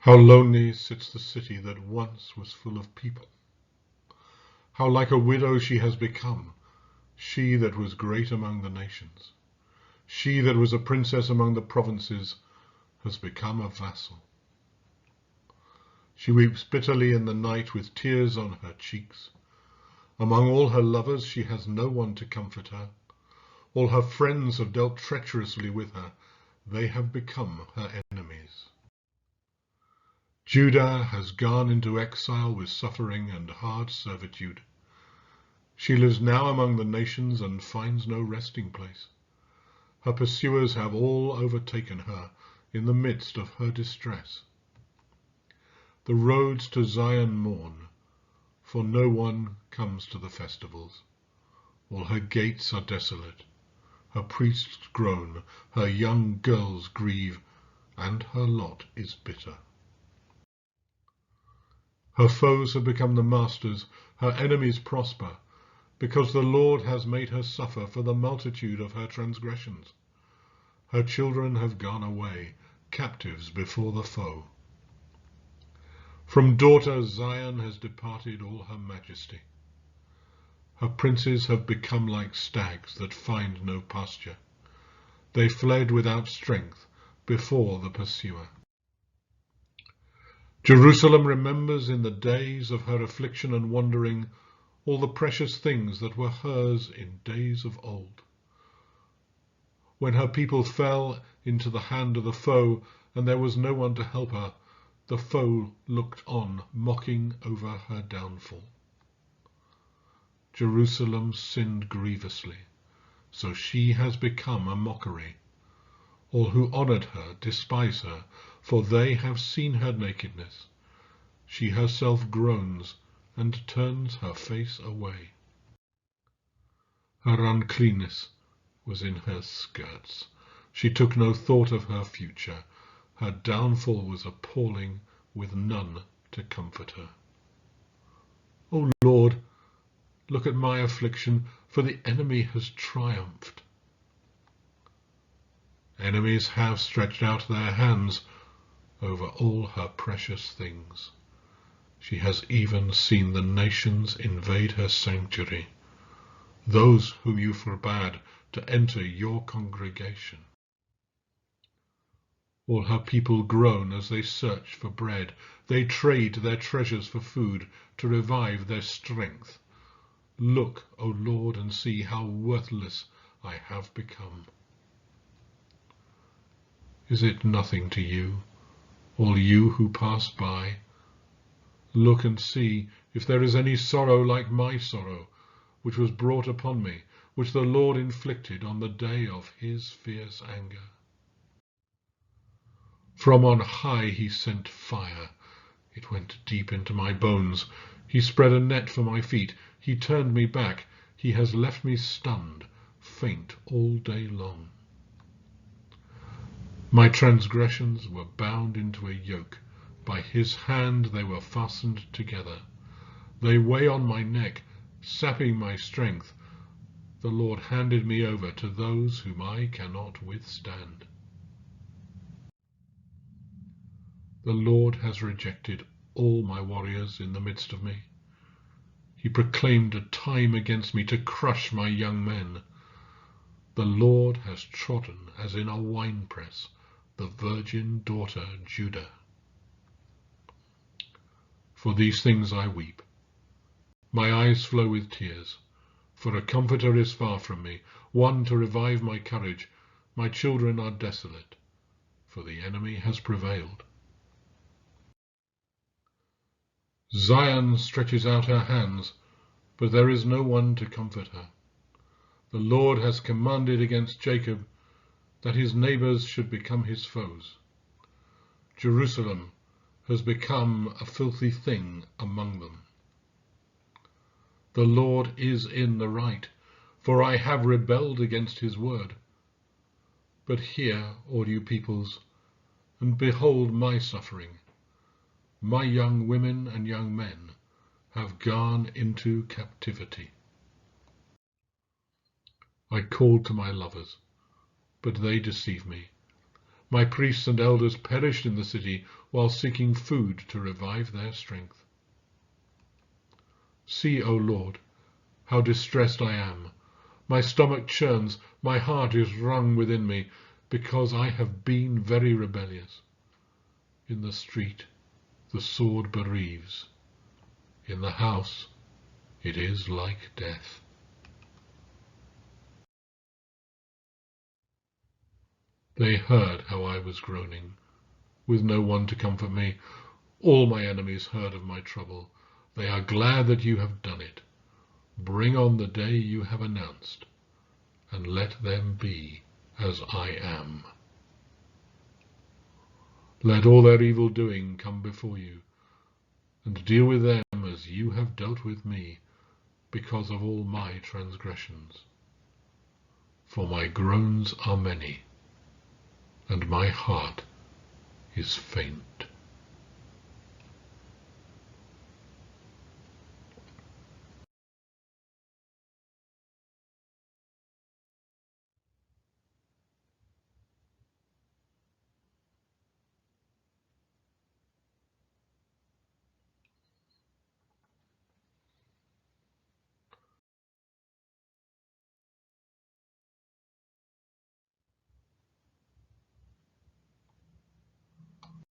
How lonely sits the city that once was full of people. How like a widow she has become, she that was great among the nations. She that was a princess among the provinces has become a vassal. She weeps bitterly in the night with tears on her cheeks. Among all her lovers she has no one to comfort her. All her friends have dealt treacherously with her. They have become her enemies. Judah has gone into exile with suffering and hard servitude. She lives now among the nations and finds no resting place. Her pursuers have all overtaken her in the midst of her distress. The roads to Zion mourn, for no one comes to the festivals. All her gates are desolate. Her priests groan, her young girls grieve, and her lot is bitter. Her foes have become the masters, her enemies prosper, because the Lord has made her suffer for the multitude of her transgressions. Her children have gone away, captives before the foe. From daughter Zion has departed all her majesty. Her princes have become like stags that find no pasture. They fled without strength before the pursuer. Jerusalem remembers in the days of her affliction and wandering all the precious things that were hers in days of old. When her people fell into the hand of the foe and there was no one to help her, the foe looked on, mocking over her downfall. Jerusalem sinned grievously, so she has become a mockery. All who honored her despise her, for they have seen her nakedness. She herself groans and turns her face away. Her uncleanness was in her skirts. She took no thought of her future. Her downfall was appalling, with none to comfort her. O Lord, look at my affliction, for the enemy has triumphed. Enemies have stretched out their hands over all her precious things. She has even seen the nations invade her sanctuary, those whom you forbade to enter your congregation. All her people groan as they search for bread. They trade their treasures for food to revive their strength. Look, O Lord, and see how worthless I have become. Is it nothing to you, all you who pass by? Look and see if there is any sorrow like my sorrow, which was brought upon me, which the Lord inflicted on the day of his fierce anger. From on high he sent fire. It went deep into my bones. He spread a net for my feet. He turned me back. He has left me stunned, faint all day long. My transgressions were bound into a yoke. By his hand they were fastened together. They weigh on my neck, sapping my strength. The Lord handed me over to those whom I cannot withstand. The Lord has rejected all my warriors in the midst of me. He proclaimed a time against me to crush my young men. The Lord has trodden as in a winepress the virgin daughter Judah. For these things I weep. My eyes flow with tears, for a comforter is far from me, one to revive my courage. My children are desolate, for the enemy has prevailed. Zion stretches out her hands, but there is no one to comfort her. The Lord has commanded against Jacob that his neighbors should become his foes. Jerusalem has become a filthy thing among them. The Lord is in the right, for I have rebelled against his word. But hear, all you peoples, and behold my suffering. My young women and young men have gone into captivity. I called to my lovers, but they deceive me. My priests and elders perished in the city while seeking food to revive their strength. See, O Lord, how distressed I am. My stomach churns, my heart is wrung within me, because I have been very rebellious. In the street the sword bereaves. In the house it is like death. They heard how I was groaning, with no one to comfort me. All my enemies heard of my trouble. They are glad that you have done it. Bring on the day you have announced, and let them be as I am. Let all their evil doing come before you, and deal with them as you have dealt with me, because of all my transgressions. For my groans are many, and my heart is faint.